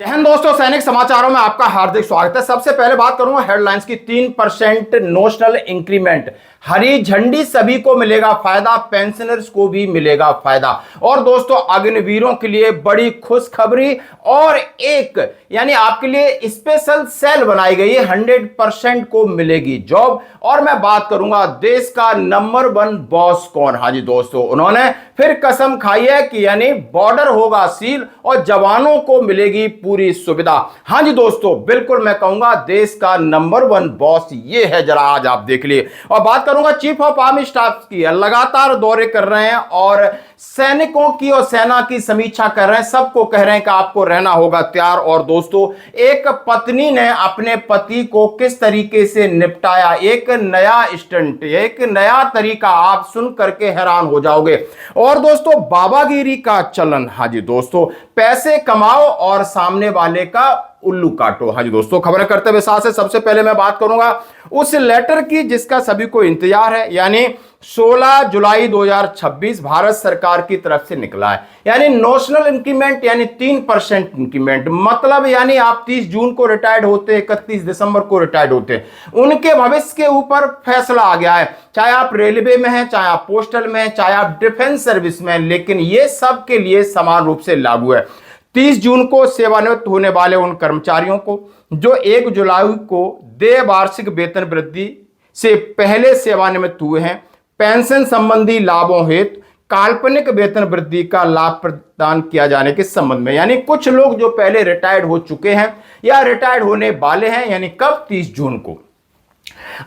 जय हिंद दोस्तों, सैनिक समाचारों में आपका हार्दिक स्वागत है। सबसे पहले बात करूंगा हेडलाइंस की। 3% नोशनल इंक्रीमेंट, हरी झंडी, सभी को मिलेगा फायदा, पेंशनर्स को भी मिलेगा फायदा। और दोस्तों अग्निवीरों के लिए बड़ी खुशखबरी और एक यानी आपके लिए स्पेशल सेल बनाई गई है, 100% को मिलेगी जॉब। और मैं बात करूंगा देश का नंबर 1 बॉस कौन। हाँ जी दोस्तों, उन्होंने फिर कसम खाई है कि यानी बॉर्डर होगा सील और जवानों को मिलेगी पूरी सुविधा। हाँ जी दोस्तों, बिल्कुल मैं कहूंगा देश का नंबर 1 बॉस ये है, जरा आज आप देख लिए। और बात करूंगा चीफ ऑफ आर्मी स्टाफ की, लगातार दौरे कर रहे हैं और सैनिकों की और सेना की समीक्षा कर रहे हैं, सबको कह रहे हैं कि आपको रहना होगा तैयार। और दोस्तों एक पत्नी ने अपने पति को किस तरीके से निपटाया, एक नया स्टंट, एक नया तरीका, आप सुन करके हैरान हो जाओगे। और दोस्तों बाबागिरी का चलन, हाँ जी दोस्तों, पैसे कमाओ और सामने वाले का उल्लू काटो। हाँ जी दोस्तों, खबर करते हुए साथ से सबसे पहले मैं बात करूंगा उस लेटर की जिसका सभी को इंतजार है, यानी 16 जुलाई 2026 भारत सरकार की तरफ से निकला है। यानी नोशनल इंक्रीमेंट यानी 3% इंक्रीमेंट, मतलब यानी आप 30 जून को रिटायर्ड होते, 31 दिसंबर को रिटायर्ड होते, उनके भविष्य के ऊपर फैसला आ गया है। चाहे आप रेलवे में हैं, चाहे आप पोस्टल में हैं, चाहे आप डिफेंस सर्विस में हैं, लेकिन ये सबके लिए समान रूप से लागू है। 30 जून को सेवानिवृत्त होने वाले उन कर्मचारियों को जो 1 जुलाई को देय वार्षिक वेतन वृद्धि से पहले सेवानिवृत्त हुए हैं, पेंशन संबंधी लाभों हेतु काल्पनिक वेतन वृद्धि का लाभ प्रदान किया जाने के संबंध में। यानी कुछ लोग जो पहले रिटायर्ड हो चुके हैं या रिटायर्ड होने वाले हैं, यानी कब 30 जून को।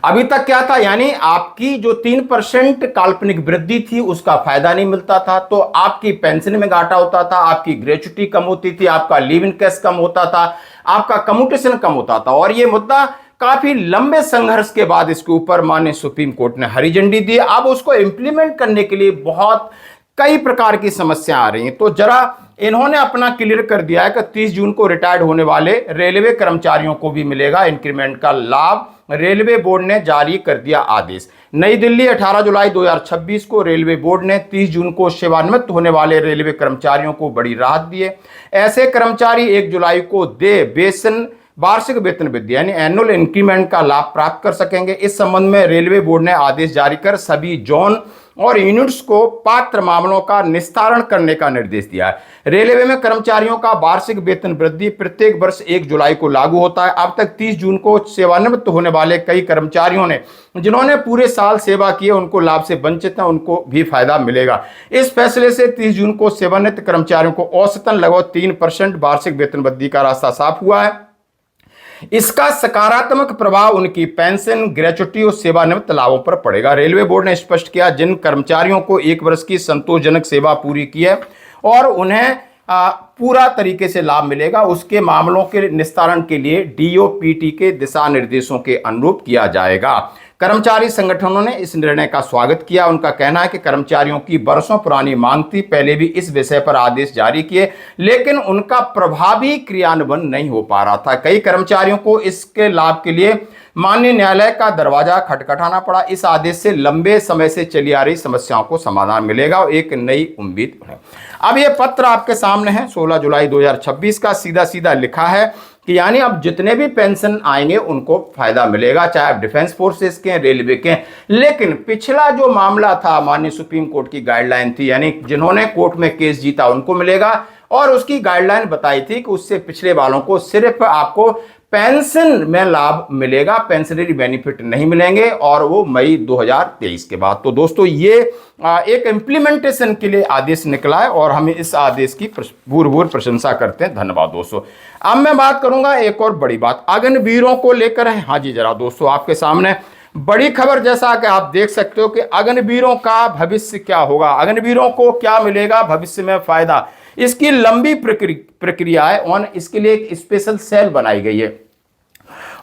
अभी तक क्या था, यानी आपकी जो 3% काल्पनिक वृद्धि थी उसका फायदा नहीं मिलता था, तो आपकी पेंशन में घाटा होता था, आपकी ग्रेच्युटी कम होती थी, आपका लिव इन कैश कम होता था, आपका कम्यूटेशन कम होता था। और यह मुद्दा काफी लंबे संघर्ष के बाद इसके ऊपर माननीय सुप्रीम कोर्ट ने हरी झंडी दी। अब उसको इंप्लीमेंट करने के लिए बहुत कई प्रकार की समस्या आ रही हैं, तो जरा इन्होंने अपना क्लियर कर दिया है कि 30 जून को रिटायर्ड होने वाले रेलवे कर्मचारियों को भी मिलेगा इंक्रीमेंट का लाभ। रेलवे बोर्ड ने जारी कर दिया आदेश। नई दिल्ली 18 जुलाई 2026 को रेलवे बोर्ड ने 30 जून को सेवानिवृत्त होने वाले रेलवे कर्मचारियों को बड़ी राहत दी है। ऐसे कर्मचारी 1 जुलाई को देय वेतन वार्षिक वेतन वृद्धि यानी एनुअल इंक्रीमेंट का लाभ प्राप्त कर सकेंगे। इस संबंध में रेलवे बोर्ड ने आदेश जारी कर सभी जोन और यूनिट्स को पात्र मामलों का निस्तारण करने का निर्देश दिया है। रेलवे में कर्मचारियों का वार्षिक वेतन वृद्धि प्रत्येक वर्ष 1 जुलाई को लागू होता है। अब तक 30 जून को सेवानिवृत्त होने वाले कई कर्मचारियों ने जिन्होंने पूरे साल सेवा की है उनको लाभ से वंचित है, उनको भी फायदा मिलेगा। इस फैसले से 30 जून को सेवानिवृत्त कर्मचारियों को औसतन लगभग 3% वार्षिक वेतन वृद्धि का रास्ता साफ हुआ है। इसका सकारात्मक प्रभाव उनकी पेंशन, ग्रेच्युटी और सेवानिवृत्त लाभों पर पड़ेगा। रेलवे बोर्ड ने स्पष्ट किया जिन कर्मचारियों को 1 वर्ष की संतोषजनक सेवा पूरी की है और उन्हें पूरा तरीके से लाभ मिलेगा, उसके मामलों के निस्तारण के लिए डीओपीटी के दिशा निर्देशों के अनुरूप किया जाएगा। कर्मचारी संगठनों ने इस निर्णय का स्वागत किया। उनका कहना है कि कर्मचारियों की बरसों पुरानी मांग थी, पहले भी इस विषय पर आदेश जारी किए लेकिन उनका प्रभावी क्रियान्वयन नहीं हो पा रहा था। कई कर्मचारियों को इसके लाभ के लिए माननीय न्यायालय का दरवाजा खटखटाना पड़ा। इस आदेश से लंबे समय से चली आ रही समस्याओं को समाधान मिलेगा और एक नई उम्मीद है। अब यह पत्र आपके सामने है 16 जुलाई 2026 का, सीधा सीधा लिखा है कि यानी अब जितने भी पेंशन आएंगे उनको फायदा मिलेगा, चाहे आप डिफेंस फोर्सेस के, रेलवे के। लेकिन पिछला जो मामला था माननीय सुप्रीम कोर्ट की गाइडलाइन थी, यानी जिन्होंने कोर्ट में केस जीता उनको मिलेगा, और उसकी गाइडलाइन बताई थी कि उससे पिछले वालों को सिर्फ आपको पेंशन में लाभ मिलेगा, पेंशनरी बेनिफिट नहीं मिलेंगे, और वो मई 2023 के बाद। तो दोस्तों ये एक इंप्लीमेंटेशन के लिए आदेश निकला है और हम इस आदेश की भूर प्रशंसा करते हैं। धन्यवाद दोस्तों। अब मैं बात करूंगा एक और बड़ी बात अग्निवीरों को लेकर है। हाँ जी, जरा दोस्तों आपके सामने बड़ी खबर, जैसा कि आप देख सकते हो कि अग्निवीरों का भविष्य क्या होगा, अग्निवीरों को क्या मिलेगा भविष्य में फायदा, इसकी लंबी प्रक्रिया है और इसके लिए एक स्पेशल सेल बनाई गई है।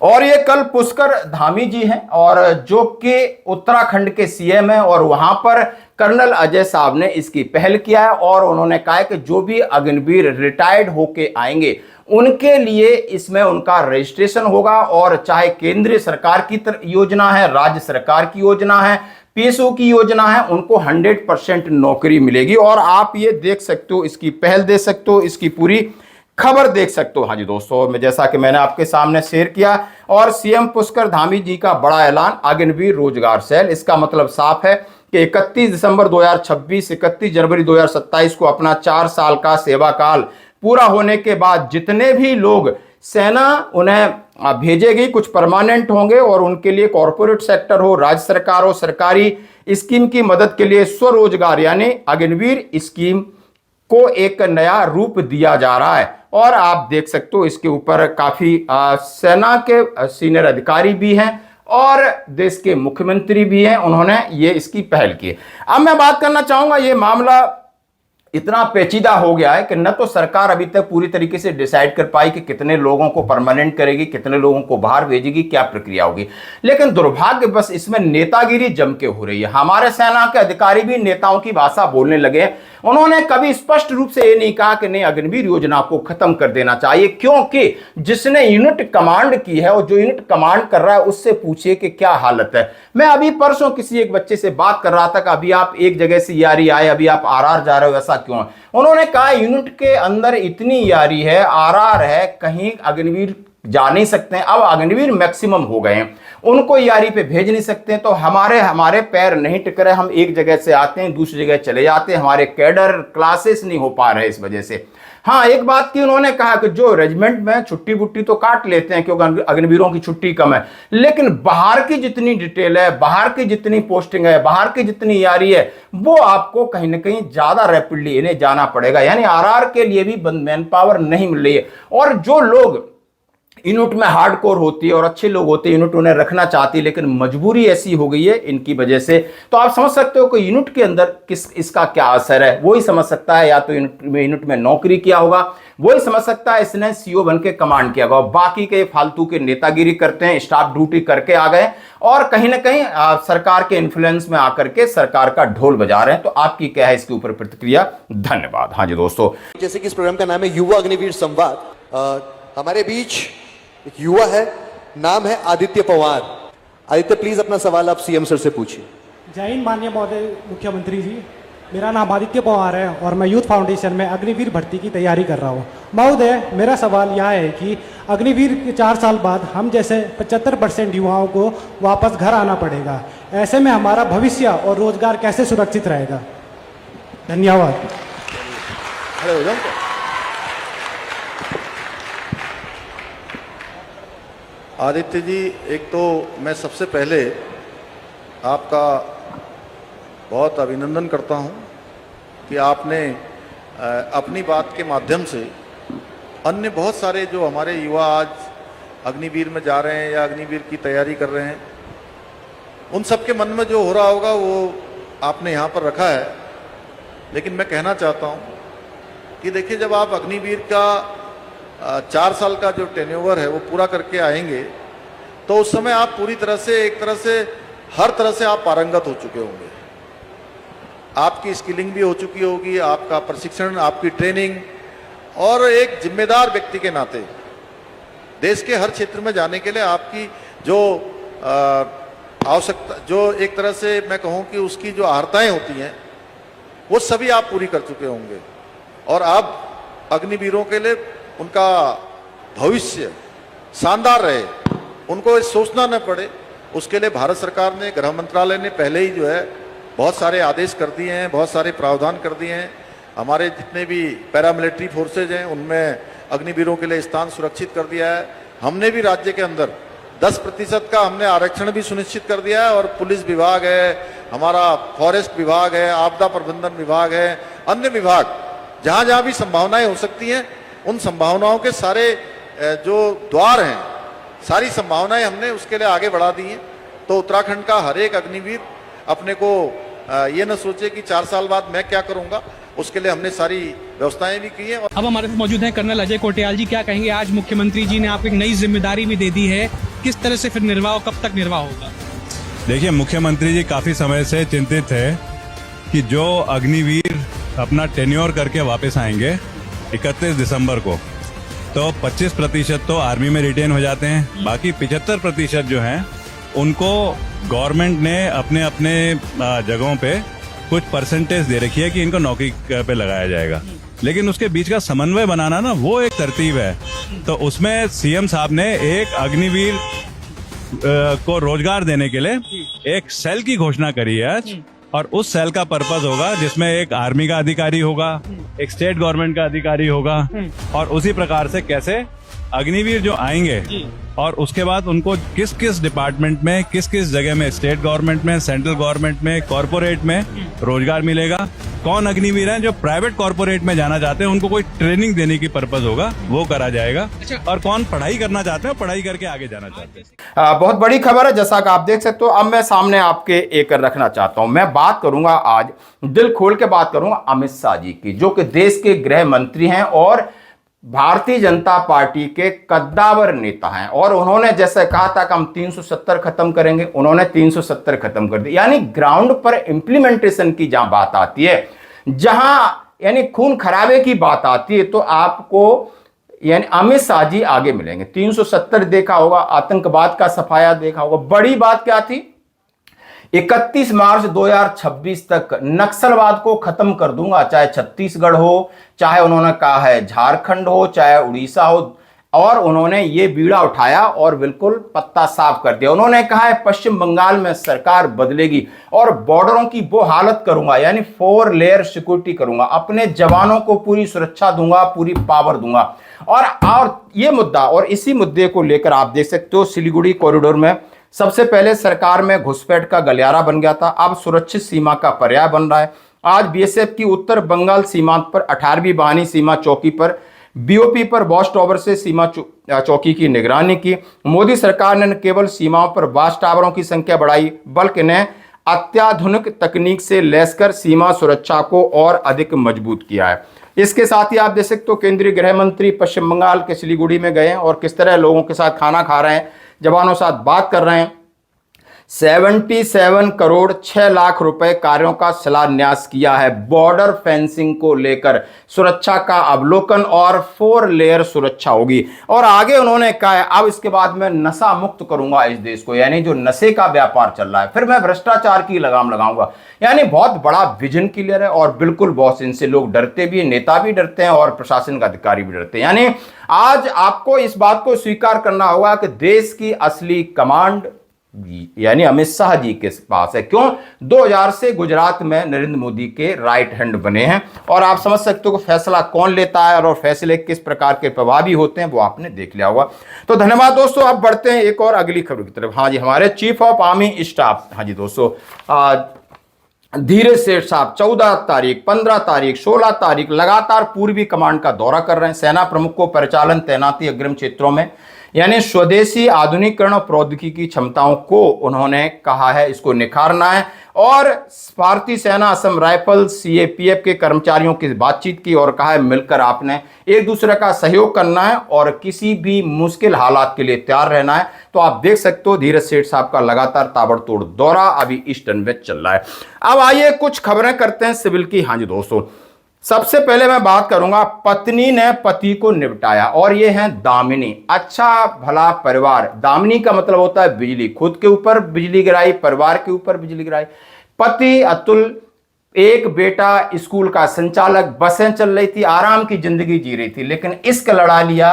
और ये कल पुष्कर धामी जी हैं और जो कि उत्तराखंड के सीएम हैं, और वहां पर कर्नल अजय साहब ने इसकी पहल किया है और उन्होंने कहा है कि जो भी अग्निवीर रिटायर्ड होके आएंगे उनके लिए इसमें उनका रजिस्ट्रेशन होगा, और चाहे केंद्रीय सरकार की योजना है, राज्य सरकार की योजना है, पीएसओ की योजना है, उनको 100% नौकरी मिलेगी। और आप ये देख सकते हो, इसकी पहल दे सकते हो, इसकी पूरी खबर देख सकते हो। हाँ जी दोस्तों, मैं जैसा कि मैंने आपके सामने शेयर किया, और सीएम पुष्कर धामी जी का बड़ा ऐलान, अग्निवीर रोजगार सेल। इसका मतलब साफ है कि 31 दिसंबर 2026, 31 जनवरी 2027 को अपना 4 साल का सेवा काल पूरा होने के बाद जितने भी लोग सेना उन्हें भेजेगी, कुछ परमानेंट होंगे और उनके लिए कॉरपोरेट सेक्टर हो, राज्य सरकार हो, सरकारी स्कीम की मदद के लिए स्वरोजगार यानी अग्निवीर स्कीम को एक नया रूप दिया जा रहा है। और आप देख सकते हो इसके ऊपर काफी सेना के सीनियर अधिकारी भी हैं और देश के मुख्यमंत्री भी हैं, उन्होंने ये इसकी पहल की। अब मैं बात करना चाहूंगा, ये मामला इतना पेचीदा हो गया है कि न तो सरकार अभी तक पूरी तरीके से डिसाइड कर पाई कि कितने लोगों को परमानेंट करेगी, कितने लोगों को बाहर भेजेगी, क्या प्रक्रिया होगी। लेकिन दुर्भाग्य बस इसमें नेतागिरी जम के हो रही है। हमारे सेना के अधिकारी भी नेताओं की भाषा बोलने लगे। उन्होंने कभी स्पष्ट रूप से ये नहीं कहा कि नहीं, अग्निवीर योजना को खत्म कर देना चाहिए, क्योंकि जिसने यूनिट कमांड की है और जो यूनिट कमांड कर रहा है उससे पूछिए कि क्या हालत है। मैं अभी परसों किसी एक बच्चे से बात कर रहा था कि अभी आप एक जगह से यारी आए, अभी आप आरआर जा रहे हो, ऐसा क्यों है? उन्होंने कहा यूनिट के अंदर इतनी यारी है, आरआर है, कहीं अग्निवीर जा नहीं सकते हैं। अब अग्निवीर मैक्सिमम हो गए हैं, उनको यारी पे भेज नहीं सकते हैं, तो हमारे पैर नहीं टिक रहे। हम एक जगह से आते हैं दूसरी जगह चले जाते हैं, हमारे कैडर क्लासेस नहीं हो पा रहे इस वजह से। हाँ, एक बात की उन्होंने कहा कि जो रेजिमेंट में छुट्टी बुट्टी तो काट लेते हैं क्योंकि अग्निवीरों की छुट्टी कम है, लेकिन बाहर की जितनी डिटेल है, बाहर की जितनी पोस्टिंग है, बाहर की जितनी यारी है, वो आपको कहीं ना कहीं ज्यादा रैपिडली इन्हें जाना पड़ेगा। यानी आरआर के लिए भी मैन पावर नहीं मिल रही है। और जो लोग यूनिट में हार्डकोर होती है और अच्छे लोग होते हैं, यूनिट उन्हें रखना चाहती है, लेकिन मजबूरी ऐसी हो गई है इनकी वजह से। तो आप समझ सकते हो कि यूनिट के अंदर इसका क्या असर है। वही समझ सकता है, या तो यूनिट में नौकरी किया होगा, वही समझ सकता है इसने सीओ बन के कमांड किया होगा। बाकी के फालतू के नेतागिरी करते हैं, स्टाफ ड्यूटी करके आ गए और कहीं ना कहीं सरकार के इन्फ्लुएंस में आकर के सरकार का ढोल बजा रहे हैं। तो आपकी क्या है इसके ऊपर प्रतिक्रिया? धन्यवाद। हाँ जी दोस्तों, जैसे कि इस प्रोग्राम का नाम है युवा अग्निवीर संवाद, हमारे बीच एक युवा है, नाम है आदित्य पवार। आदित्य, प्लीज अपना सवाल आप सीएम सर से पूछिए। जय हिंद माननीय महोदय मुख्यमंत्री जी, मेरा नाम आदित्य पवार है और मैं यूथ फाउंडेशन में अग्निवीर भर्ती की तैयारी कर रहा हूँ। महोदय, मेरा सवाल यह है कि अग्निवीर के 4 साल बाद हम जैसे 75% युवाओं को वापस घर आना पड़ेगा। ऐसे में हमारा भविष्य और रोजगार कैसे सुरक्षित रहेगा? धन्यवाद। आदित्य जी, एक तो मैं सबसे पहले आपका बहुत अभिनंदन करता हूं कि आपने अपनी बात के माध्यम से अन्य बहुत सारे जो हमारे युवा आज अग्निवीर में जा रहे हैं या अग्निवीर की तैयारी कर रहे हैं, उन सबके मन में जो हो रहा होगा वो आपने यहाँ पर रखा है। लेकिन मैं कहना चाहता हूँ कि देखिए, जब आप अग्निवीर का 4 साल का जो टेन्योवर है वो पूरा करके आएंगे तो उस समय आप पूरी तरह से, एक तरह से, हर तरह से आप पारंगत हो चुके होंगे। आपकी स्किलिंग भी हो चुकी होगी, आपका प्रशिक्षण, आपकी ट्रेनिंग, और एक जिम्मेदार व्यक्ति के नाते देश के हर क्षेत्र में जाने के लिए आपकी जो आवश्यकता, जो एक तरह से मैं कहूँ कि उसकी जो अर्हताएं होती हैं, वो सभी आप पूरी कर चुके होंगे। और अब अग्निवीरों के लिए उनका भविष्य शानदार रहे, उनको सोचना न पड़े, उसके लिए भारत सरकार ने, गृह मंत्रालय ने पहले ही जो है बहुत सारे आदेश कर दिए हैं, बहुत सारे प्रावधान कर दिए हैं। हमारे जितने भी पैरामिलिट्री फोर्सेज हैं उनमें अग्निवीरों के लिए स्थान सुरक्षित कर दिया है। हमने भी राज्य के अंदर 10% का हमने आरक्षण भी सुनिश्चित कर दिया है। और पुलिस विभाग है, हमारा फॉरेस्ट विभाग है, आपदा प्रबंधन विभाग है, अन्य विभाग, जहाँ जहाँ भी संभावनाएं हो सकती हैं, उन संभावनाओं के सारे जो द्वार हैं, सारी संभावनाएं हमने उसके लिए आगे बढ़ा दी हैं। तो उत्तराखंड का हर एक अग्निवीर अपने को ये न सोचे कि 4 साल बाद मैं क्या करूंगा, उसके लिए हमने सारी व्यवस्थाएं भी की हैं। अब हमारे साथ मौजूद हैं कर्नल अजय कोटियाल जी। क्या कहेंगे, आज मुख्यमंत्री जी ने आपको एक नई जिम्मेदारी भी दे दी है, किस तरह से फिर निर्वाह, कब तक निर्वाह होगा? देखिए, मुख्यमंत्री जी काफी समय से चिंतित है कि जो अग्निवीर अपना टेन्योर करके वापस आएंगे 31 दिसंबर को, तो 25% तो आर्मी में रिटेन हो जाते हैं, बाकी 75% जो हैं उनको गवर्नमेंट ने अपने अपने जगहों पे कुछ परसेंटेज दे रखी है कि इनको नौकरी पे लगाया जाएगा। लेकिन उसके बीच का समन्वय बनाना ना, वो एक तरतीब है। तो उसमें सीएम साहब ने एक अग्निवीर को रोजगार देने के लिए एक सेल की घोषणा करी है आज। और उस सेल का पर्पस होगा जिसमें एक आर्मी का अधिकारी होगा, एक स्टेट गवर्नमेंट का अधिकारी होगा, और उसी प्रकार से कैसे अग्निवीर जो आएंगे और उसके बाद उनको किस किस डिपार्टमेंट में, किस किस जगह में, स्टेट गवर्नमेंट में, सेंट्रल गवर्नमेंट में, कॉर्पोरेट में रोजगार मिलेगा। कौन अग्निवीर हैं जो प्राइवेट कॉर्पोरेट में जाना चाहते हैं, उनको कोई ट्रेनिंग देने की पर्पस होगा, वो करा जाएगा। और कौन पढ़ाई करना चाहते हैं, पढ़ाई करके आगे जाना चाहते हैं। बहुत बड़ी खबर है, जैसा कि आप देख सकते हो। अब मैं सामने आपके एक रखना चाहता हूं। मैं बात करूंगा आज, दिल खोल के बात करूंगा अमित शाह जी की, जो कि देश के गृह मंत्री हैं और भारतीय जनता पार्टी के कद्दावर नेता हैं। और उन्होंने जैसे कहा था कि हम 370 खत्म करेंगे, उन्होंने 370 खत्म कर दिया। यानी ग्राउंड पर इंप्लीमेंटेशन की जहां बात आती है, जहां यानी खून खराबे की बात आती है, तो आपको यानी अमित शाह जी आगे मिलेंगे। 370 देखा होगा, आतंकवाद का सफाया देखा होगा। बड़ी बात क्या थी? 31 मार्च 2026 तक नक्सलवाद को खत्म कर दूंगा, चाहे छत्तीसगढ़ हो, चाहे उन्होंने कहा है झारखंड हो, चाहे उड़ीसा हो। और उन्होंने ये बीड़ा उठाया और बिल्कुल पत्ता साफ कर दिया। उन्होंने कहा है पश्चिम बंगाल में सरकार बदलेगी और बॉर्डरों की वो हालत करूंगा, यानी 4 लेयर सिक्योरिटी करूंगा, अपने जवानों को पूरी सुरक्षा दूंगा, पूरी पावर दूंगा। और ये मुद्दा, और इसी मुद्दे को लेकर आप देख सकते हो सिलीगुड़ी कॉरिडोर में सबसे पहले सरकार में घुसपैठ का गलियारा बन गया था, अब सुरक्षित सीमा का पर्याय बन रहा है। आज बीएसएफ की उत्तर बंगाल सीमांत पर 18वीं वाहिनी सीमा चौकी पर बीओपी पर वॉच टावर से सीमा चौकी की निगरानी की। मोदी सरकार ने न केवल सीमाओं पर वॉच टावरों की संख्या बढ़ाई, बल्कि ने अत्याधुनिक तकनीक से लैस कर सीमा सुरक्षा को और अधिक मजबूत किया है। इसके साथ ही आप देख सकते हो केंद्रीय गृह मंत्री पश्चिम बंगाल के सिलीगुड़ी में गए हैं और किस तरह लोगों के साथ खाना खा रहे हैं, जवानों के साथ बात कर रहे हैं। 77 करोड़ 6 लाख रुपए कार्यों का शिलान्यास किया है। बॉर्डर फेंसिंग को लेकर सुरक्षा का अवलोकन और 4 लेयर सुरक्षा होगी। और आगे उन्होंने कहा है अब इसके बाद मैं नशा मुक्त करूंगा इस देश को, यानी जो नशे का व्यापार चल रहा है, फिर मैं भ्रष्टाचार की लगाम लगाऊंगा। यानी बहुत बड़ा विजन क्लियर है। और बिल्कुल बॉस, इनसे लोग डरते भी हैं, नेता भी डरते हैं और प्रशासन का अधिकारी भी डरते हैं। यानी आज आपको इस बात को स्वीकार करना होगा कि देश की असली कमांड यानी अमित शाह जी के पास है। क्यों? 2000 से गुजरात में नरेंद्र मोदी के राइट हैंड बने हैं। और आप समझ सकते हो कि फैसला कौन लेता है और फैसले किस प्रकार के प्रभावी होते हैं, वो आपने देख लिया होगा। तो धन्यवाद दोस्तों। अब बढ़ते हैं एक और अगली खबर की तरफ। हाँ जी, हमारे चीफ ऑफ आर्मी स्टाफ, हाँ जी दोस्तों, धीरज सेठ साहब 14 तारीख, 15 तारीख, 16 तारीख लगातार पूर्वी कमांड का दौरा कर रहे हैं। सेना प्रमुख को परिचालन, तैनाती अग्रिम क्षेत्रों में, यानी स्वदेशी आधुनिकीकरण और प्रौद्योगिकी क्षमताओं को उन्होंने कहा है इसको निखारना है। और भारतीय सेना, असम राइफल, सीएपीएफ के कर्मचारियों की बातचीत की और कहा है मिलकर आपने एक दूसरे का सहयोग करना है और किसी भी मुश्किल हालात के लिए तैयार रहना है। तो आप देख सकते हो धीरज सेठ साहब का लगातार ताबड़तोड़ दौरा अभी ईस्टर्न में चल रहा है। अब आइए कुछ खबरें करते हैं सिविल की। हाँ जी दोस्तों, सबसे पहले मैं बात करूंगा, पत्नी ने पति को निपटाया, और ये है दामिनी। अच्छा भला परिवार, दामिनी का मतलब होता है बिजली, खुद के ऊपर बिजली गिराई, परिवार के ऊपर बिजली गिराई। पति अतुल, एक बेटा स्कूल का संचालक, बसें चल रही थी, आराम की जिंदगी जी रही थी, लेकिन इश्क लड़ा लिया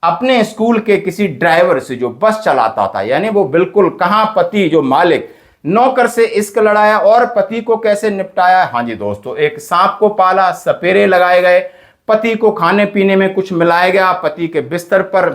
अपने स्कूल के किसी ड्राइवर से जो बस चलाता था। यानी वो बिल्कुल कहां पति जो मालिक, नौकर से इश्क लड़ाया। और पति को कैसे निपटाया? हाँ जी दोस्तों, एक सांप को पाला, सपेरे लगाए गए, पति को खाने पीने में कुछ मिलाया गया, पति के बिस्तर पर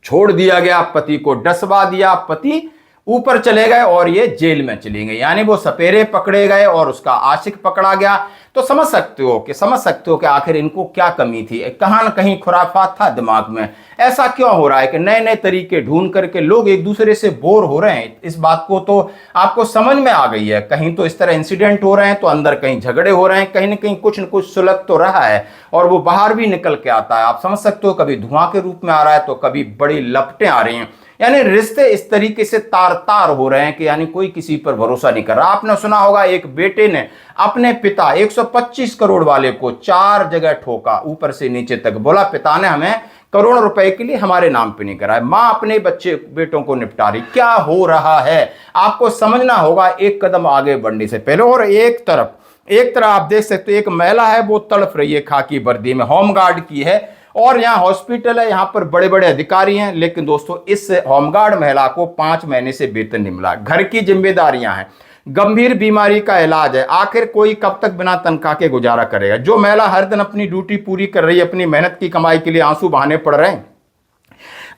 छोड़ दिया गया, पति को डसवा दिया, पति ऊपर चले गए और ये जेल में चली गई। यानी वो सपेरे पकड़े गए और उसका आशिक पकड़ा गया। तो समझ सकते हो कि आखिर इनको क्या कमी थी, कहां न कहीं खुराफात था दिमाग में। ऐसा क्यों हो रहा है कि नए नए तरीके ढूंढ करके लोग एक दूसरे से बोर हो रहे हैं? इस बात को तो आपको समझ में आ गई है। कहीं तो इस तरह इंसिडेंट हो रहे हैं, तो अंदर कहीं झगड़े हो रहे हैं, कहीं ना कहीं कुछ न कुछ सुलग तो रहा है और वो बाहर भी निकल के आता है। आप समझ सकते हो, कभी धुआं के रूप में आ रहा है तो कभी बड़ी लपटें आ रही हैं। यानी रिश्ते इस तरीके से तार तार हो रहे हैं कि यानी कोई किसी पर भरोसा नहीं कर रहा। आपने सुना होगा एक बेटे ने अपने पिता 125 करोड़ वाले को 4 जगह ठोका, ऊपर से नीचे तक। बोला पिता ने हमें करोड़ों रुपए के लिए हमारे नाम पे नहीं कराया। मां अपने बेटों को निपटा रही। क्या हो रहा है आपको समझना होगा एक कदम आगे बढ़ने से पहले। और एक तरफ एक तरह आप देख सकते हो एक महिला है वो तड़प रही है खाकी वर्दी में, होमगार्ड की है, और यहाँ हॉस्पिटल है, यहाँ पर बड़े बड़े अधिकारी हैं, लेकिन दोस्तों इस होमगार्ड महिला को 5 महीने से वेतन नहीं मिला। घर की जिम्मेदारियां हैं, गंभीर बीमारी का इलाज है, आखिर कोई कब तक बिना तनख्वाह के गुजारा करेगा। जो महिला हर दिन अपनी ड्यूटी पूरी कर रही है, अपनी मेहनत की कमाई के लिए आंसू बहाने पड़ रहे हैं,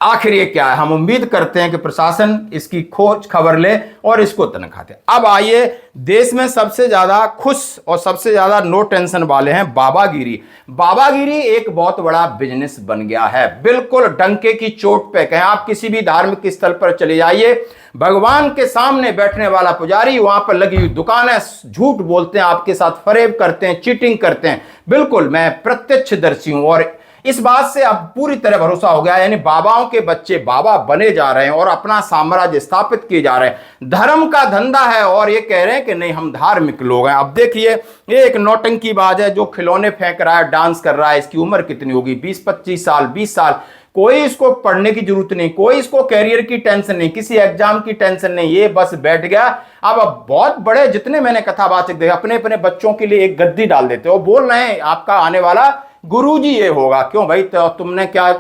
आखिर ये क्या है। हम उम्मीद करते हैं कि प्रशासन इसकी खोज खबर ले और इसको तनख्वाह दे। अब आइए, देश में सबसे ज्यादा खुश और सबसे ज्यादा नो टेंशन वाले हैं बाबागिरी। बाबागिरी एक बहुत बड़ा बिजनेस बन गया है, बिल्कुल डंके की चोट पे कहें। आप किसी भी धार्मिक स्थल पर चले जाइए, भगवान के सामने बैठने वाला पुजारी, वहां पर लगी हुई दुकान है, झूठ बोलते हैं, आपके साथ फरेब करते हैं, चीटिंग करते हैं। बिल्कुल मैं प्रत्यक्षदर्शी हूं और इस बात से अब पूरी तरह भरोसा हो गया, यानी बाबाओं के बच्चे बाबा बने जा रहे हैं और अपना साम्राज्य स्थापित किए जा रहे हैं। धर्म का धंधा है और ये कह रहे हैं कि नहीं हम धार्मिक लोग हैं। अब देखिए, ये एक नौटंकीबाज है जो खिलौने फेंक रहा है, डांस कर रहा है। इसकी उम्र कितनी होगी? 20-25 साल, 20 साल। कोई इसको पढ़ने की जरूरत नहीं, कोई इसको कैरियर की टेंशन नहीं, किसी एग्जाम की टेंशन नहीं, ये बस बैठ गया। अब बहुत बड़े जितने मैंने कथावाचक देखे अपने अपने बच्चों के लिए एक गद्दी डाल देते हो, बोल रहे हैं आपका आने वाला गुरुजी ये होगा। क्यों भाई, तो तुमने क्या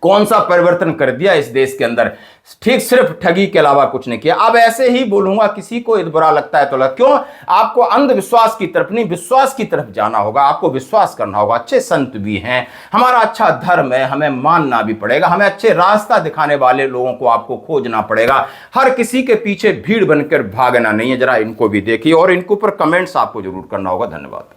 कौन सा परिवर्तन कर दिया इस देश के अंदर? ठीक, सिर्फ ठगी के अलावा कुछ नहीं किया। अब ऐसे ही बोलूंगा, किसी को बुरा लगता है तो क्यों, आपको अंधविश्वास की तरफ नहीं विश्वास की तरफ जाना होगा, आपको विश्वास करना होगा। अच्छे संत भी हैं, हमारा अच्छा धर्म है, हमें मानना भी पड़ेगा, हमें अच्छे रास्ता दिखाने वाले लोगों को आपको खोजना पड़ेगा। हर किसी के पीछे भीड़ बनकर भागना नहीं है। जरा इनको भी देखिए और इनके ऊपर कमेंट्स आपको जरूर करना होगा। धन्यवाद।